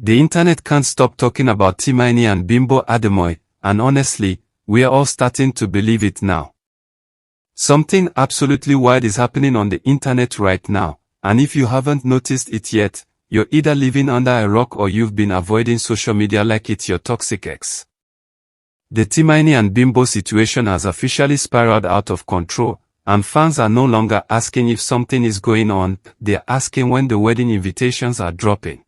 The internet can't stop talking about Timini and Bimbo Ademoye, and honestly, we are all starting to believe it now. Something absolutely wild is happening on the internet right now, and if you haven't noticed it yet, you're either living under a rock or you've been avoiding social media like it's your toxic ex. The Timini and Bimbo situation has officially spiraled out of control, and fans are no longer asking if something is going on, they're asking when the wedding invitations are dropping.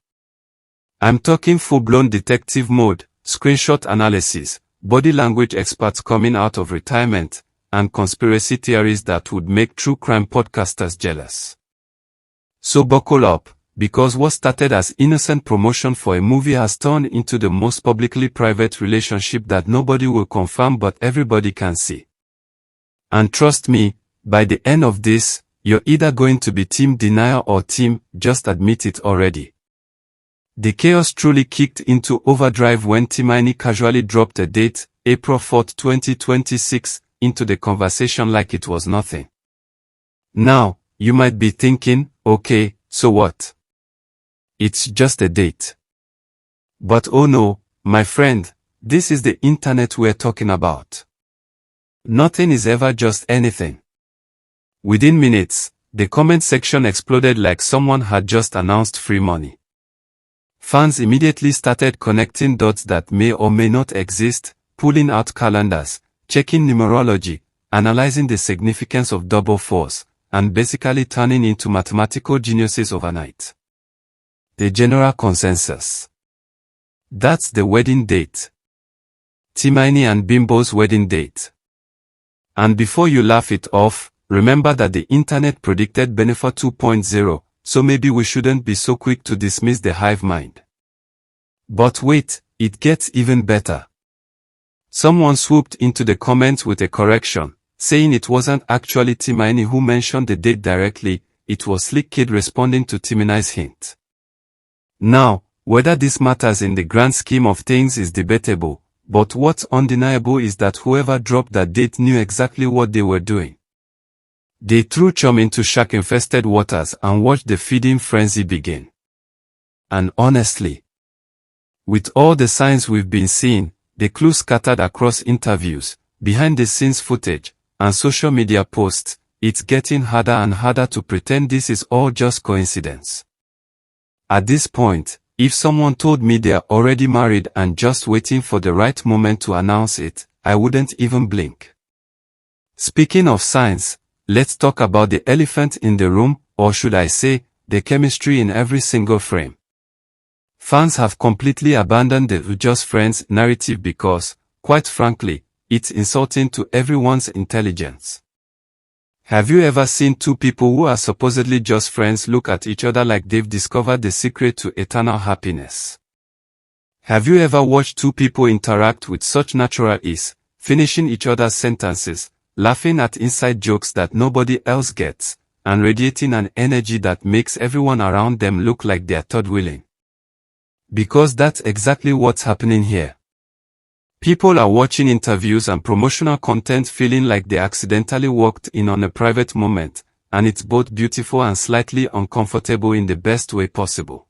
I'm talking full-blown detective mode, screenshot analysis, body language experts coming out of retirement, and conspiracy theories that would make true crime podcasters jealous. So buckle up, because what started as innocent promotion for a movie has turned into the most publicly private relationship that nobody will confirm but everybody can see. And trust me, by the end of this, you're either going to be team denial or team just admit it already. The chaos truly kicked into overdrive when Timini casually dropped a date, April 4, 2026, into the conversation like it was nothing. Now, you might be thinking, okay, so what? It's just a date. But oh no, my friend, this is the internet we're talking about. Nothing is ever just anything. Within minutes, the comment section exploded like someone had just announced free money. Fans immediately started connecting dots that may or may not exist, pulling out calendars, checking numerology, analyzing the significance of double fours, and basically turning into mathematical geniuses overnight. The general consensus. That's the wedding date. Timini and Bimbo's wedding date. And before you laugh it off, remember that the internet predicted Benefit 2.0, so maybe we shouldn't be so quick to dismiss the hive mind. But wait, it gets even better. Someone swooped into the comments with a correction, saying it wasn't actually Timini who mentioned the date directly, it was Slick Kid responding to Timini's hint. Now, whether this matters in the grand scheme of things is debatable, but what's undeniable is that whoever dropped that date knew exactly what they were doing. They threw chum into shark-infested waters and watched the feeding frenzy begin. And honestly, with all the signs we've been seeing, the clues scattered across interviews, behind-the-scenes footage, and social media posts, it's getting harder and harder to pretend this is all just coincidence. At this point, if someone told me they're already married and just waiting for the right moment to announce it, I wouldn't even blink. Speaking of signs, let's talk about the elephant in the room, or should I say, the chemistry in every single frame. Fans have completely abandoned the just friends narrative because, quite frankly, it's insulting to everyone's intelligence. Have you ever seen two people who are supposedly just friends look at each other like they've discovered the secret to eternal happiness? Have you ever watched two people interact with such natural ease, finishing each other's sentences, laughing at inside jokes that nobody else gets, and radiating an energy that makes everyone around them look like they're third-wheeling? Because that's exactly what's happening here. People are watching interviews and promotional content feeling like they accidentally walked in on a private moment, and it's both beautiful and slightly uncomfortable in the best way possible.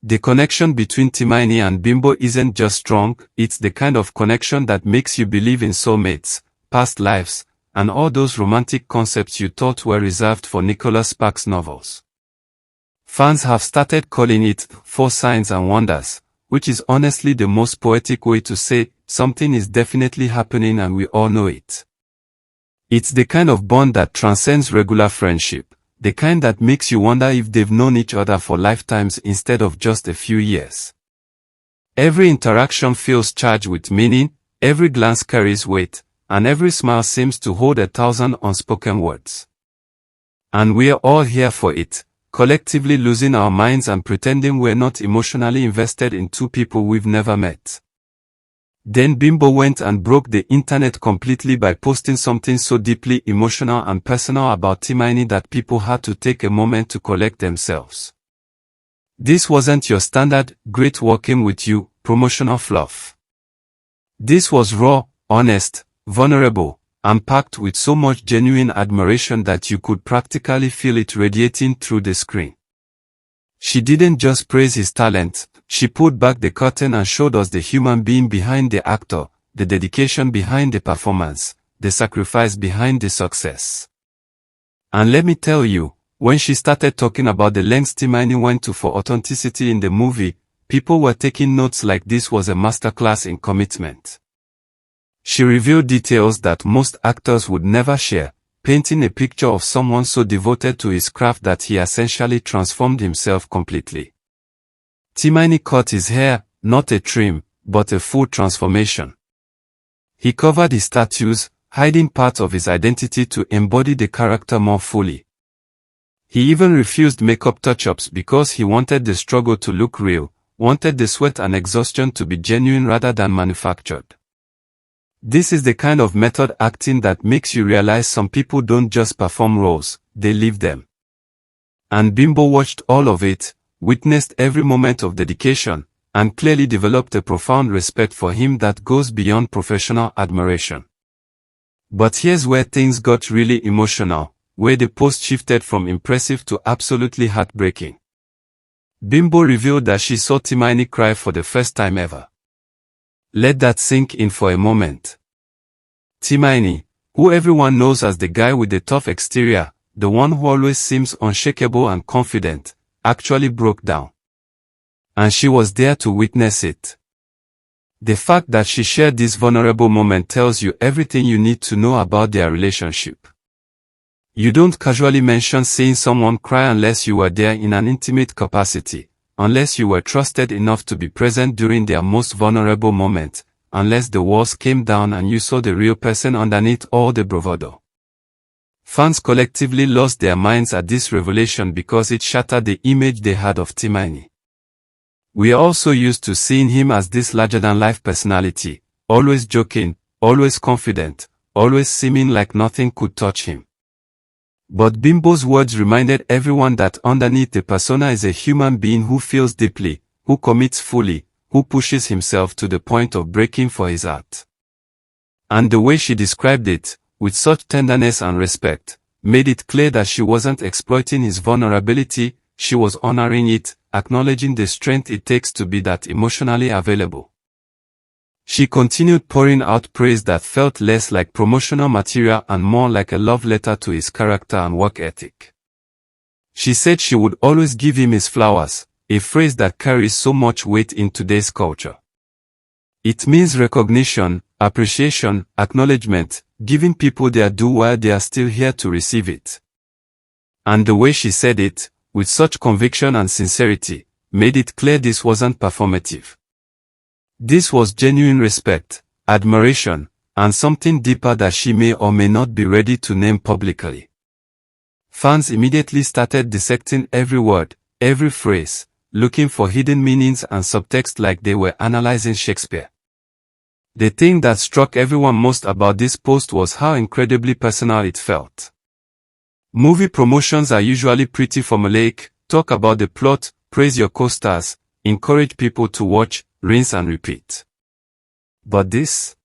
The connection between Timini and Bimbo isn't just strong, it's the kind of connection that makes you believe in soulmates, past lives, and all those romantic concepts you thought were reserved for Nicholas Sparks novels. Fans have started calling it four signs and wonders, which is honestly the most poetic way to say something is definitely happening and we all know it. It's the kind of bond that transcends regular friendship, the kind that makes you wonder if they've known each other for lifetimes instead of just a few years. Every interaction feels charged with meaning, every glance carries weight, and every smile seems to hold 1,000 unspoken words. And we're all here for it, collectively losing our minds and pretending we're not emotionally invested in two people we've never met. Then Bimbo went and broke the internet completely by posting something so deeply emotional and personal about Timini that people had to take a moment to collect themselves. This wasn't your standard, great working with you, promotional fluff. This was raw, honest, vulnerable, and packed with so much genuine admiration that you could practically feel it radiating through the screen. She didn't just praise his talent, She pulled back the curtain and showed us the human being behind the actor, the dedication behind the performance, the sacrifice behind the success. And let me tell you, when she started talking about the lengths Timini went to for authenticity in the movie, people were taking notes like this was a masterclass in commitment. She revealed details that most actors would never share, painting a picture of someone so devoted to his craft that he essentially transformed himself completely. Timini cut his hair, not a trim, but a full transformation. He covered his tattoos, hiding parts of his identity to embody the character more fully. He even refused makeup touch-ups because he wanted the struggle to look real, wanted the sweat and exhaustion to be genuine rather than manufactured. This is the kind of method acting that makes you realize some people don't just perform roles, they live them. And Bimbo watched all of it, witnessed every moment of dedication, and clearly developed a profound respect for him that goes beyond professional admiration. But here's where things got really emotional, where the post shifted from impressive to absolutely heartbreaking. Bimbo revealed that she saw Timini cry for the first time ever. Let that sink in for a moment. Timini, who everyone knows as the guy with the tough exterior, the one who always seems unshakable and confident, actually broke down. And she was there to witness it. The fact that she shared this vulnerable moment tells you everything you need to know about their relationship. You don't casually mention seeing someone cry unless you were there in an intimate capacity, unless you were trusted enough to be present during their most vulnerable moment, unless the walls came down and you saw the real person underneath all the bravado. Fans collectively lost their minds at this revelation because it shattered the image they had of Timini. We are also used to seeing him as this larger-than-life personality, always joking, always confident, always seeming like nothing could touch him. But Bimbo's words reminded everyone that underneath the persona is a human being who feels deeply, who commits fully, who pushes himself to the point of breaking for his art. And the way she described it, with such tenderness and respect, made it clear that she wasn't exploiting his vulnerability, she was honoring it, acknowledging the strength it takes to be that emotionally available. She continued pouring out praise that felt less like promotional material and more like a love letter to his character and work ethic. She said she would always give him his flowers, a phrase that carries so much weight in today's culture. It means recognition, appreciation, acknowledgement, giving people their due while they are still here to receive it. And the way she said it, with such conviction and sincerity, made it clear this wasn't performative. This was genuine respect, admiration, and something deeper that she may or may not be ready to name publicly. Fans immediately started dissecting every word, every phrase, looking for hidden meanings and subtext like they were analyzing Shakespeare. The thing that struck everyone most about this post was how incredibly personal it felt. Movie promotions are usually pretty formulaic: talk about the plot, praise your co-stars, encourage people to watch, rinse and repeat. But this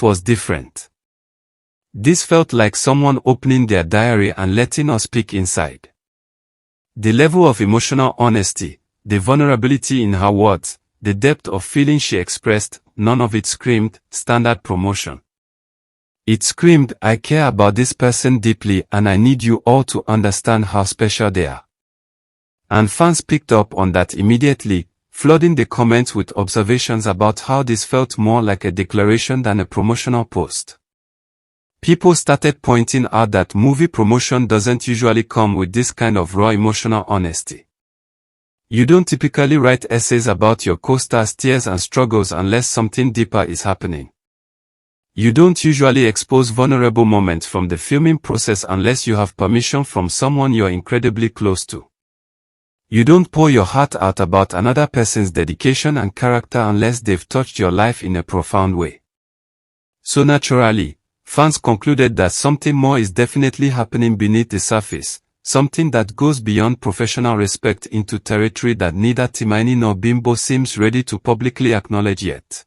was different. This felt like someone opening their diary and letting us peek inside. The level of emotional honesty, the vulnerability in her words, the depth of feeling she expressed, none of it screamed standard promotion. It screamed, I care about this person deeply and I need you all to understand how special they are. And fans picked up on that immediately, flooding the comments with observations about how this felt more like a declaration than a promotional post. People started pointing out that movie promotion doesn't usually come with this kind of raw emotional honesty. You don't typically write essays about your co-stars' tears and struggles unless something deeper is happening. You don't usually expose vulnerable moments from the filming process unless you have permission from someone you're incredibly close to. You don't pour your heart out about another person's dedication and character unless they've touched your life in a profound way. So naturally, fans concluded that something more is definitely happening beneath the surface, something that goes beyond professional respect into territory that neither Timini nor Bimbo seems ready to publicly acknowledge yet.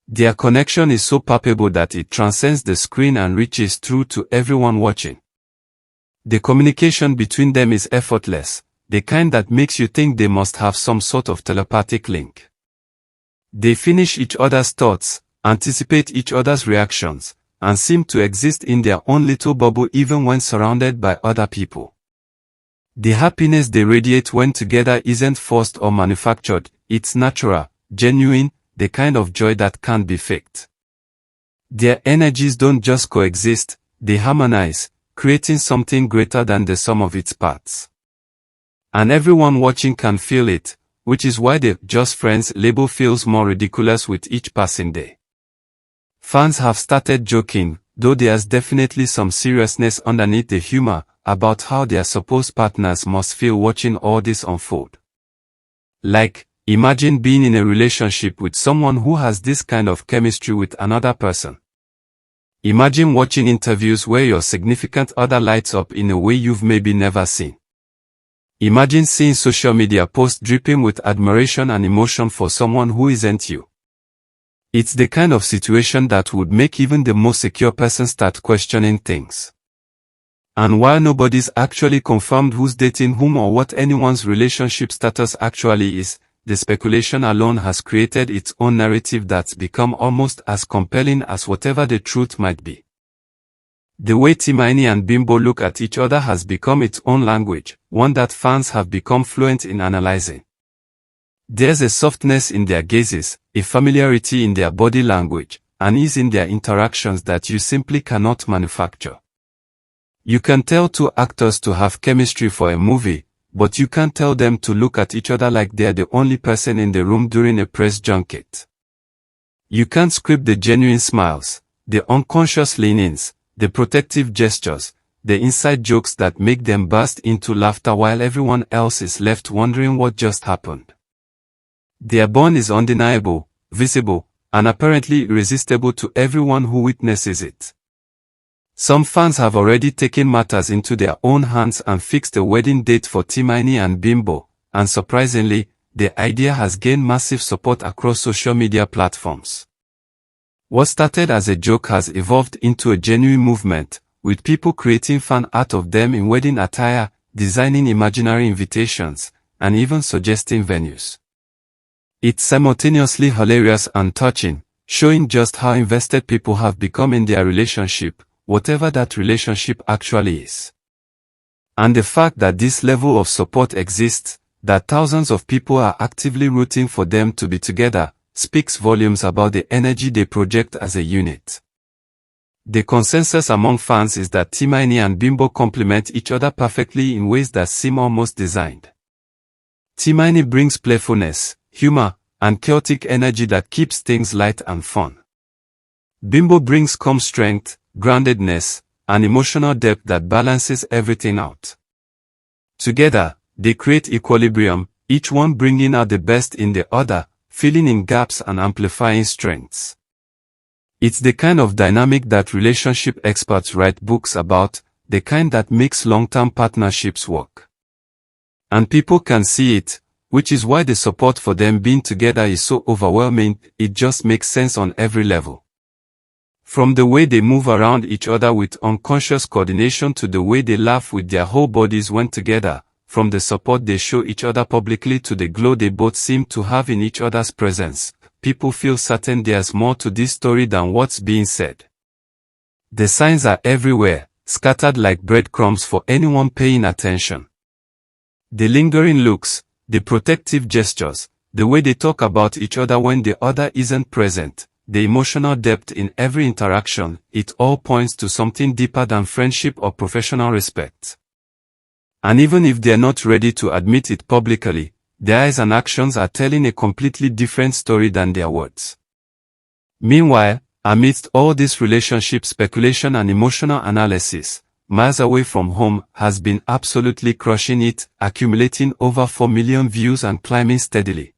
Their connection is so palpable that it transcends the screen and reaches through to everyone watching. The communication between them is effortless, the kind that makes you think they must have some sort of telepathic link. They finish each other's thoughts, anticipate each other's reactions, and seem to exist in their own little bubble even when surrounded by other people. The happiness they radiate when together isn't forced or manufactured, it's natural, genuine, the kind of joy that can't be faked. Their energies don't just coexist, they harmonize, creating something greater than the sum of its parts. And everyone watching can feel it, which is why the "just friends" label feels more ridiculous with each passing day. Fans have started joking, though there's definitely some seriousness underneath the humor, about how their supposed partners must feel watching all this unfold. Like, imagine being in a relationship with someone who has this kind of chemistry with another person. Imagine watching interviews where your significant other lights up in a way you've maybe never seen. Imagine seeing social media posts dripping with admiration and emotion for someone who isn't you. It's the kind of situation that would make even the most secure person start questioning things. And while nobody's actually confirmed who's dating whom or what anyone's relationship status actually is, the speculation alone has created its own narrative that's become almost as compelling as whatever the truth might be. The way Timini and Bimbo look at each other has become its own language, one that fans have become fluent in analyzing. There's a softness in their gazes, a familiarity in their body language, and ease in their interactions that you simply cannot manufacture. You can tell two actors to have chemistry for a movie, but you can't tell them to look at each other like they're the only person in the room during a press junket. You can't script the genuine smiles, the unconscious lean-ins, the protective gestures, the inside jokes that make them burst into laughter while everyone else is left wondering what just happened. Their bond is undeniable, visible, and apparently irresistible to everyone who witnesses it. Some fans have already taken matters into their own hands and fixed a wedding date for Timini and Bimbo, and surprisingly, the idea has gained massive support across social media platforms. What started as a joke has evolved into a genuine movement, with people creating fan art of them in wedding attire, designing imaginary invitations, and even suggesting venues. It's simultaneously hilarious and touching, showing just how invested people have become in their relationship, whatever that relationship actually is. And the fact that this level of support exists, that thousands of people are actively rooting for them to be together, speaks volumes about the energy they project as a unit. The consensus among fans is that Timini and Bimbo complement each other perfectly in ways that seem almost designed. Timini brings playfulness, humor, and chaotic energy that keeps things light and fun. Bimbo brings calm strength, groundedness, and emotional depth that balances everything out. Together, they create equilibrium, each one bringing out the best in the other, filling in gaps and amplifying strengths. It's the kind of dynamic that relationship experts write books about, the kind that makes long-term partnerships work. And people can see it, which is why the support for them being together is so overwhelming. It just makes sense on every level. From the way they move around each other with unconscious coordination to the way they laugh with their whole bodies when together, from the support they show each other publicly to the glow they both seem to have in each other's presence, people feel certain there's more to this story than what's being said. The signs are everywhere, scattered like breadcrumbs for anyone paying attention. The lingering looks, the protective gestures, the way they talk about each other when the other isn't present, the emotional depth in every interaction, it all points to something deeper than friendship or professional respect. And even if they're not ready to admit it publicly, their eyes and actions are telling a completely different story than their words. Meanwhile, amidst all this relationship speculation and emotional analysis, Miles Away from Home has been absolutely crushing it, accumulating over 4 million views and climbing steadily.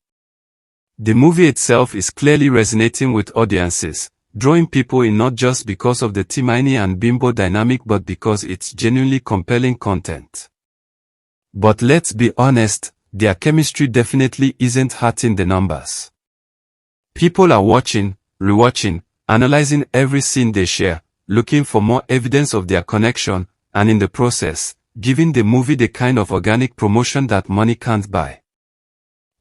The movie itself is clearly resonating with audiences, drawing people in not just because of the Timini and Bimbo dynamic but because it's genuinely compelling content. But let's be honest, their chemistry definitely isn't hurting the numbers. People are watching, rewatching, analyzing every scene they share, looking for more evidence of their connection, and in the process, giving the movie the kind of organic promotion that money can't buy.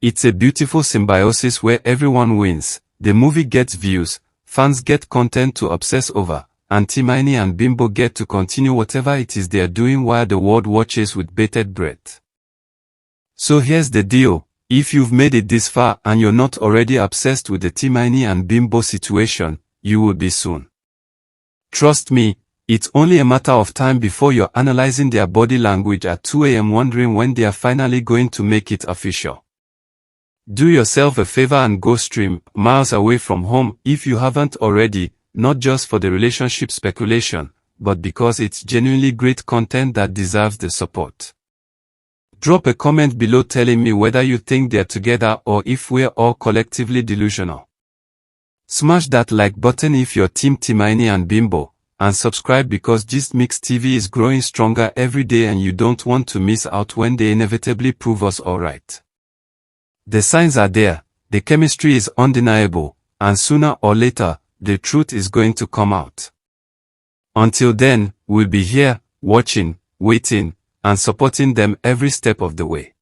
It's a beautiful symbiosis where everyone wins. The movie gets views, fans get content to obsess over, and Timini and Bimbo get to continue whatever it is they're doing while the world watches with bated breath. So here's the deal. If you've made it this far and you're not already obsessed with the Timini and Bimbo situation, you will be soon. Trust me, it's only a matter of time before you're analyzing their body language at 2 a.m. wondering when they are finally going to make it official. Do yourself a favor and go stream miles away from home if you haven't already, not just for the relationship speculation, but because it's genuinely great content that deserves the support. Drop a comment below telling me whether you think they're together or if we're all collectively delusional. Smash that like button if you're Team Timini and Bimbo, and subscribe because Gist Mix TV is growing stronger every day and you don't want to miss out when they inevitably prove us alright. The signs are there, the chemistry is undeniable, and sooner or later, the truth is going to come out. Until then, we'll be here, watching, waiting, and supporting them every step of the way.